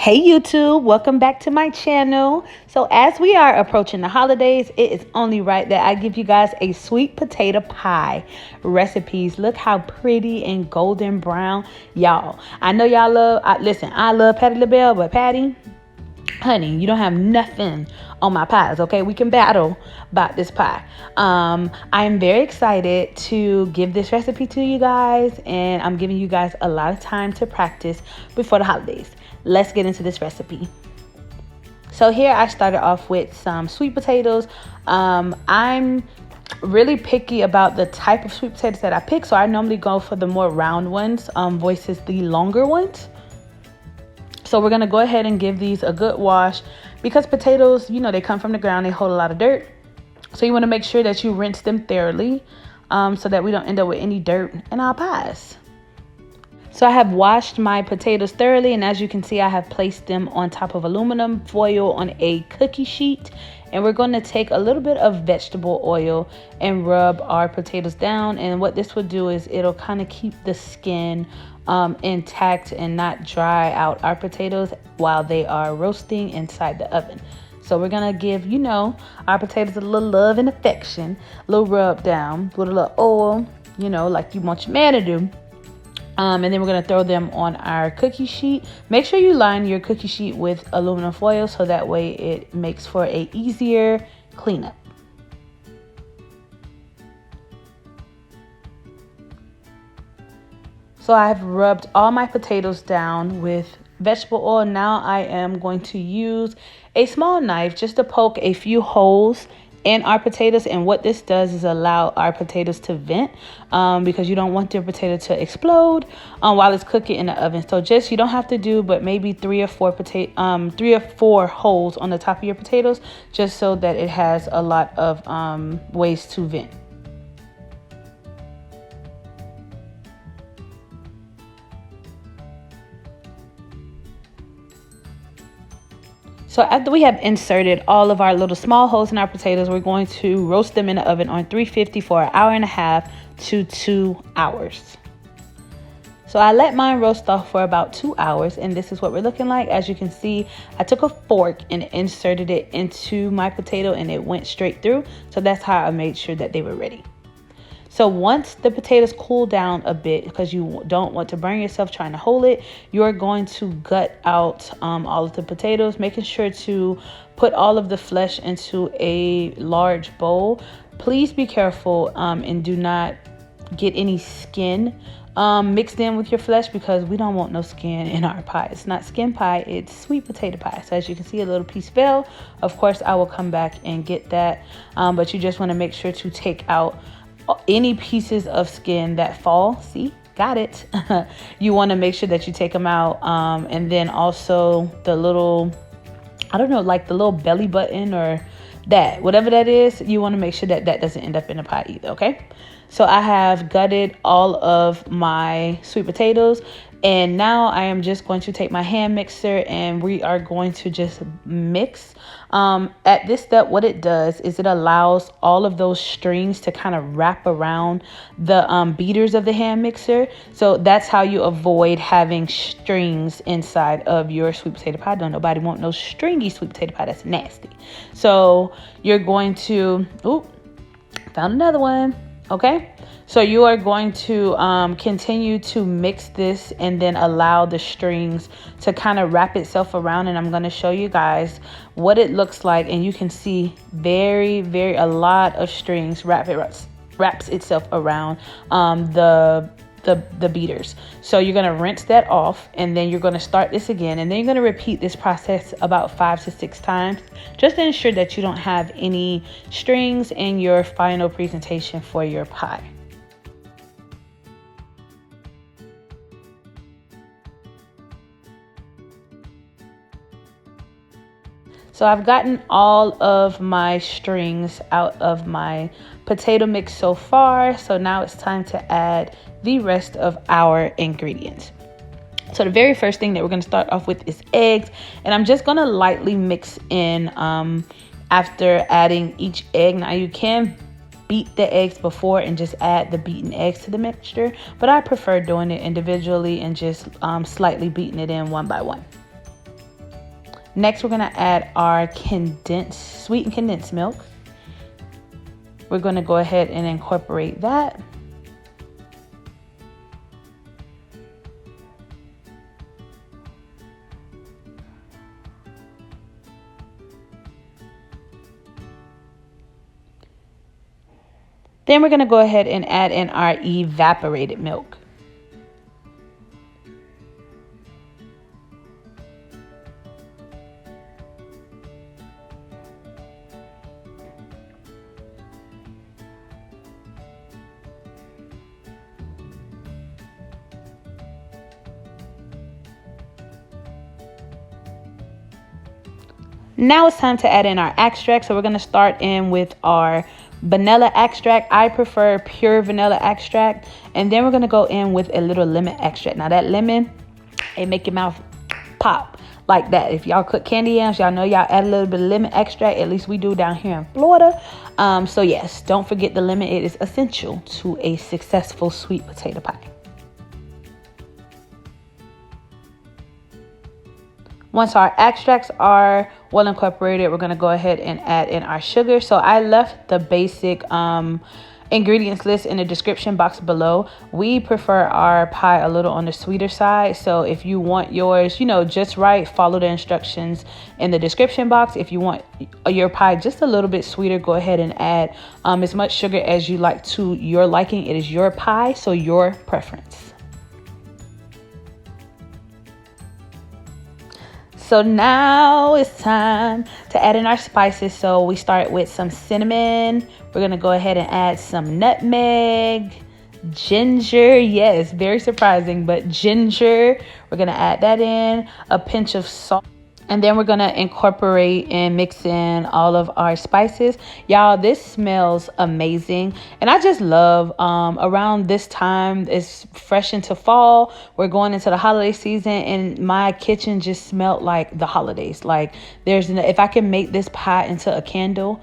Hey YouTube, welcome back to my channel. So as we are approaching the holidays, it is only right that I give you guys a sweet potato pie recipes. Look how pretty and golden brown, y'all. I know y'all love, listen, I love Patty LaBelle, but Patty, honey, you don't have nothing on my pies, okay? We can battle about this pie. I am very excited to give this recipe to you guys, and I'm giving you guys a lot of time to practice before the holidays. Let's get into this recipe. So here I started off with some sweet potatoes. I'm really picky about the type of sweet potatoes that I pick, so I normally go for the more round ones versus the longer ones. So we're going to go ahead and give these a good wash because potatoes, you know, they come from the ground. They hold a lot of dirt. So you want to make sure that you rinse them thoroughly so that we don't end up with any dirt in our pies. So I have washed my potatoes thoroughly, and as you can see, I have placed them on top of aluminum foil on a cookie sheet. And we're going to take a little bit of vegetable oil and rub our potatoes down. And what this will do is it'll kind of keep the skin intact and not dry out our potatoes while they are roasting inside the oven. So we're going to give, you know, our potatoes a little love and affection, a little rub down with a little oil, you know, like you want your man to do. And then we're going to throw them on our cookie sheet. Make sure you line your cookie sheet with aluminum foil so that way it makes for a easier cleanup. So I've rubbed all my potatoes down with vegetable oil. Now I am going to use a small knife just to poke a few holes in our potatoes, and what this does is allow our potatoes to vent because you don't want your potato to explode while it's cooking in the oven. So just, you don't have to do but maybe three or four holes on the top of your potatoes, just so that it has a lot of ways to vent. So after we have inserted all of our little small holes in our potatoes, we're going to roast them in the oven on 350 for an hour and a half to 2 hours. So I let mine roast off for about 2 hours, and this is what we're looking like. As you can see, I took a fork and inserted it into my potato and it went straight through. So that's how I made sure that they were ready. So once the potatoes cool down a bit, because you don't want to burn yourself trying to hold it, you're going to gut out all of the potatoes, making sure to put all of the flesh into a large bowl. Please be careful and do not get any skin mixed in with your flesh, because we don't want no skin in our pie. It's not skin pie, it's sweet potato pie. So as you can see, a little piece fell. Of course, I will come back and get that, but you just want to make sure to take out any pieces of skin that fall. See, got it. You want to make sure that you take them out, and then also the little, I don't know, like the little belly button or that, whatever that is, you want to make sure that that doesn't end up in the pie either. Okay, so I have gutted all of my sweet potatoes, and now I am just going to take my hand mixer and we are going to just mix. At this step, what it does is it allows all of those strings to kind of wrap around the beaters of the hand mixer. So that's how you avoid having strings inside of your sweet potato pie. Don't nobody want no stringy sweet potato pie. That's nasty. So you're going to, found another one. Okay, so you are going to continue to mix this and then allow the strings to kind of wrap itself around, and I'm going to show you guys what it looks like. And you can see a lot of strings wraps itself around the beaters. So you're going to rinse that off, and then you're going to start this again, and then you're going to repeat this process about 5 to 6 times, just to ensure that you don't have any strings in your final presentation for your pie. So I've gotten all of my strings out of my potato mix so far. So now it's time to add the rest of our ingredients. So the very first thing that we're going to start off with is eggs. And I'm just going to lightly mix in after adding each egg. Now you can beat the eggs before and just add the beaten eggs to the mixture, but I prefer doing it individually and just slightly beating it in one by one. Next, we're going to add our sweetened condensed milk. We're going to go ahead and incorporate that. Then we're going to go ahead and add in our evaporated milk. Now it's time to add in our extract. So we're going to start in with our vanilla extract. I prefer pure vanilla extract. And then we're going to go in with a little lemon extract. Now that lemon, it make your mouth pop like that. If y'all cook candy yams, y'all know y'all add a little bit of lemon extract. At least we do down here in Florida. So yes, don't forget the lemon. It is essential to a successful sweet potato pie. Once our extracts are well incorporated, we're going to go ahead and add in our sugar. So I left the basic ingredients list in the description box below. We prefer our pie a little on the sweeter side. So if you want yours, just right, follow the instructions in the description box. If you want your pie just a little bit sweeter, go ahead and add as much sugar as you like to your liking. It is your pie, so your preference. So now it's time to add in our spices. So we start with some cinnamon. We're going to go ahead and add some nutmeg, ginger. Yes, very surprising, but ginger. We're going to add that in, a pinch of salt. And then we're going to incorporate and mix in all of our spices. Y'all, this smells amazing. And I just love around this time, it's fresh into fall. We're going into the holiday season and my kitchen just smelled like the holidays. Like if I can make this pie into a candle,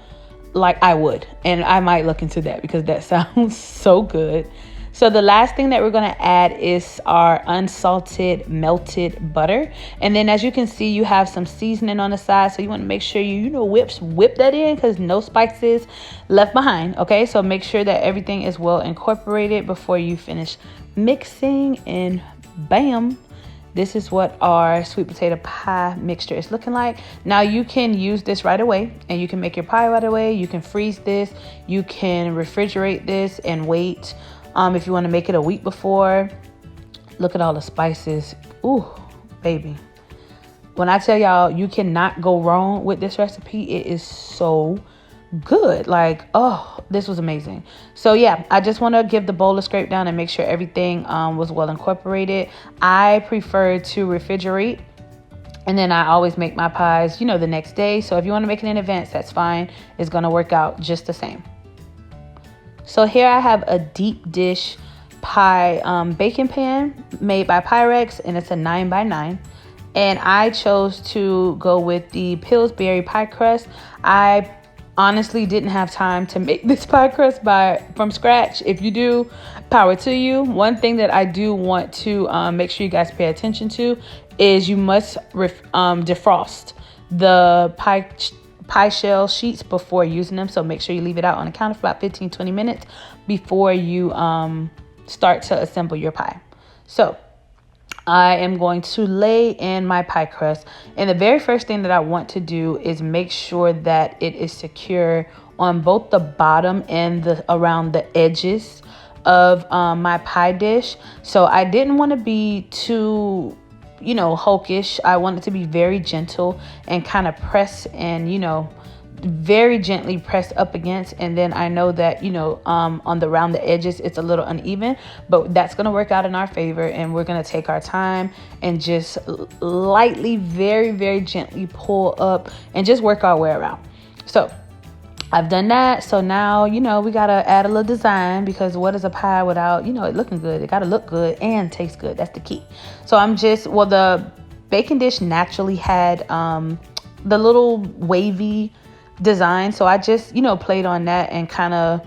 like I would. And I might look into that because that sounds so good. So the last thing that we're going to add is our unsalted melted butter. And then as you can see, you have some seasoning on the side. So you want to make sure you whip that in because no spices left behind. Okay, so make sure that everything is well incorporated before you finish mixing, and bam. This is what our sweet potato pie mixture is looking like. Now you can use this right away and you can make your pie right away. You can freeze this. You can refrigerate this and wait. If you want to make it a week before. Look at all the spices. Ooh, baby. When I tell y'all, you cannot go wrong with this recipe. It is so good. Like, oh, this was amazing. So yeah, I just want to give the bowl a scrape down and make sure everything was well incorporated. I prefer to refrigerate. And then I always make my pies, the next day. So if you want to make it in advance, that's fine. It's going to work out just the same. So here I have a deep dish pie baking pan made by Pyrex, and it's a 9x9. And I chose to go with the Pillsbury Pie Crust. I honestly didn't have time to make this pie crust from scratch. If you do, power to you. One thing that I do want to make sure you guys pay attention to is you must defrost the pie shell sheets before using them. So make sure you leave it out on the counter for about 15-20 minutes before you start to assemble your pie. So I am going to lay in my pie crust, and the very first thing that I want to do is make sure that it is secure on both the bottom and around the edges of my pie dish. So I didn't want to be too hulkish. I want it to be very gentle and kind of press and, very gently press up against. And then I know that, around the edges, it's a little uneven, but that's going to work out in our favor. And we're going to take our time and just lightly, very, very gently pull up and just work our way around. So I've done that. So now, we got to add a little design, because what is a pie without, it looking good? It got to look good and taste good. That's the key. So the baking dish naturally had the little wavy design. So I just, played on that and kind of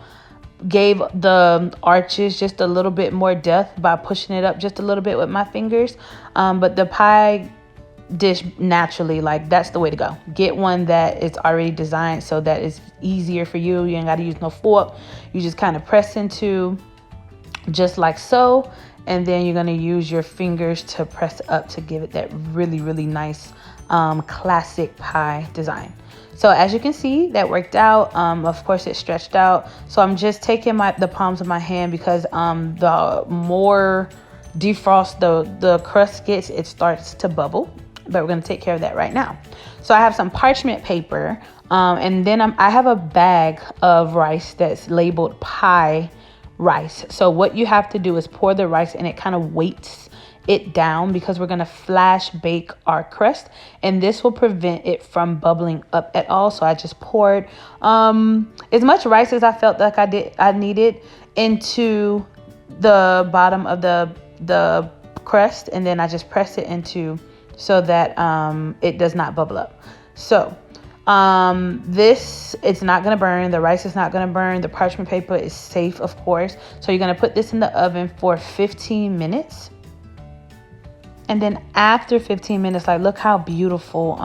gave the arches just a little bit more depth by pushing it up just a little bit with my fingers. But the pie dish naturally, like that's the way to go. Get one that is already designed so that it's easier for you. You ain't got to use no fork. You just kind of press into just like so, and then you're going to use your fingers to press up to give it that really, really nice classic pie design. So as you can see, that worked out. Of course, it stretched out. So I'm just taking the palms of my hand, because the more defrost the crust gets, it starts to bubble. But we're going to take care of that right now. So I have some parchment paper, and then I have a bag of rice that's labeled pie rice. So what you have to do is pour the rice, and it kind of weights it down, because we're going to flash bake our crust, and this will prevent it from bubbling up at all. So I just poured as much rice as I felt like I needed into the bottom of the crust, and then I just pressed it into so that it does not bubble up. So this, it's not going to burn. The rice is not going to burn. The parchment paper is safe, of course. So you're going to put this in the oven for 15 minutes. And then after 15 minutes, like, look how beautiful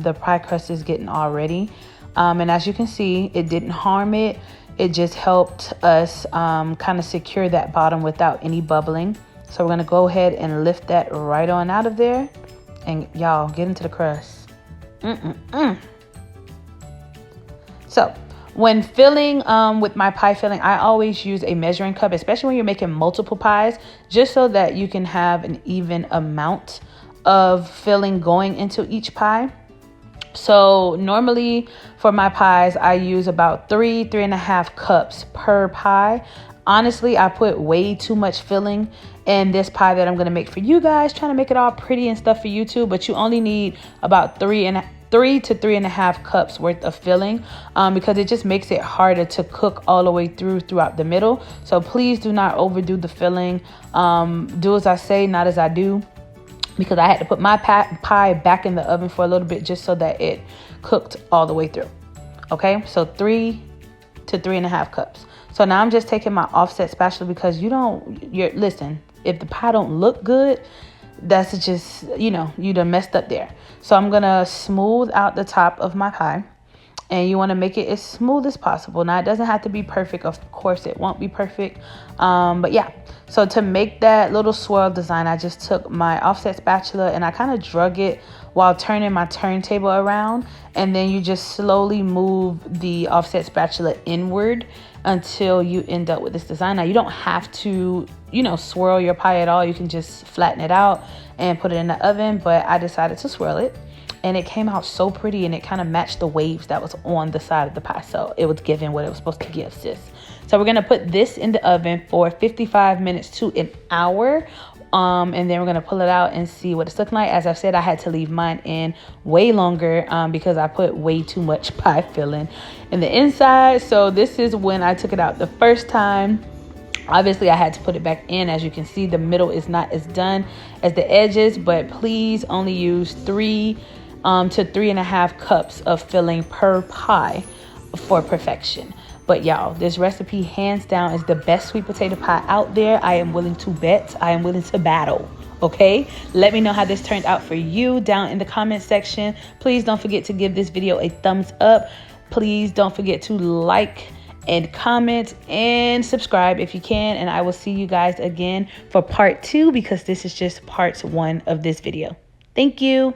the pie crust is getting already. And as you can see, it didn't harm it. It just helped us kind of secure that bottom without any bubbling. So we're going to go ahead and lift that right on out of there. And y'all, get into the crust. So when filling with my pie filling, I always use a measuring cup, especially when you're making multiple pies, just so that you can have an even amount of filling going into each pie. So normally for my pies, I use about 3.5 cups per pie. Honestly, I put way too much filling in this pie that I'm going to make for you guys, trying to make it all pretty and stuff for you too. But you only need about 3 to 3.5 cups worth of filling, because it just makes it harder to cook all the way throughout the middle. So please do not overdo the filling. Do as I say, not as I do, because I had to put my pie back in the oven for a little bit just so that it cooked all the way through. Okay, so 3 to 3.5 cups. So now I'm just taking my offset spatula, because listen, if the pie don't look good, that's just, you done messed up there. So I'm going to smooth out the top of my pie, and you want to make it as smooth as possible. Now, it doesn't have to be perfect. Of course, it won't be perfect. But yeah, so to make that little swirl design, I just took my offset spatula and I kind of drug it while turning my turntable around. And then you just slowly move the offset spatula inward until you end up with this design. Now, you don't have to, swirl your pie at all. You can just flatten it out and put it in the oven. But I decided to swirl it, and it came out so pretty, and it kind of matched the waves that was on the side of the pie. So it was giving what it was supposed to give, sis. So we're going to put this in the oven for 55 minutes to an hour. And then we're going to pull it out and see what it's looking like. As I said, I had to leave mine in way longer because I put way too much pie filling in the inside. So this is when I took it out the first time. Obviously, I had to put it back in. As you can see, the middle is not as done as the edges, but please only use 3 to 3.5 cups of filling per pie for perfection. But y'all, this recipe hands down is the best sweet potato pie out there. I am willing to bet. I am willing to battle. Okay, let me know how this turned out for you down in the comment section. Please don't forget to give this video a thumbs up. Please don't forget to like and comment and subscribe if you can. And I will see you guys again for part 2, because this is just part 1 of this video. Thank you.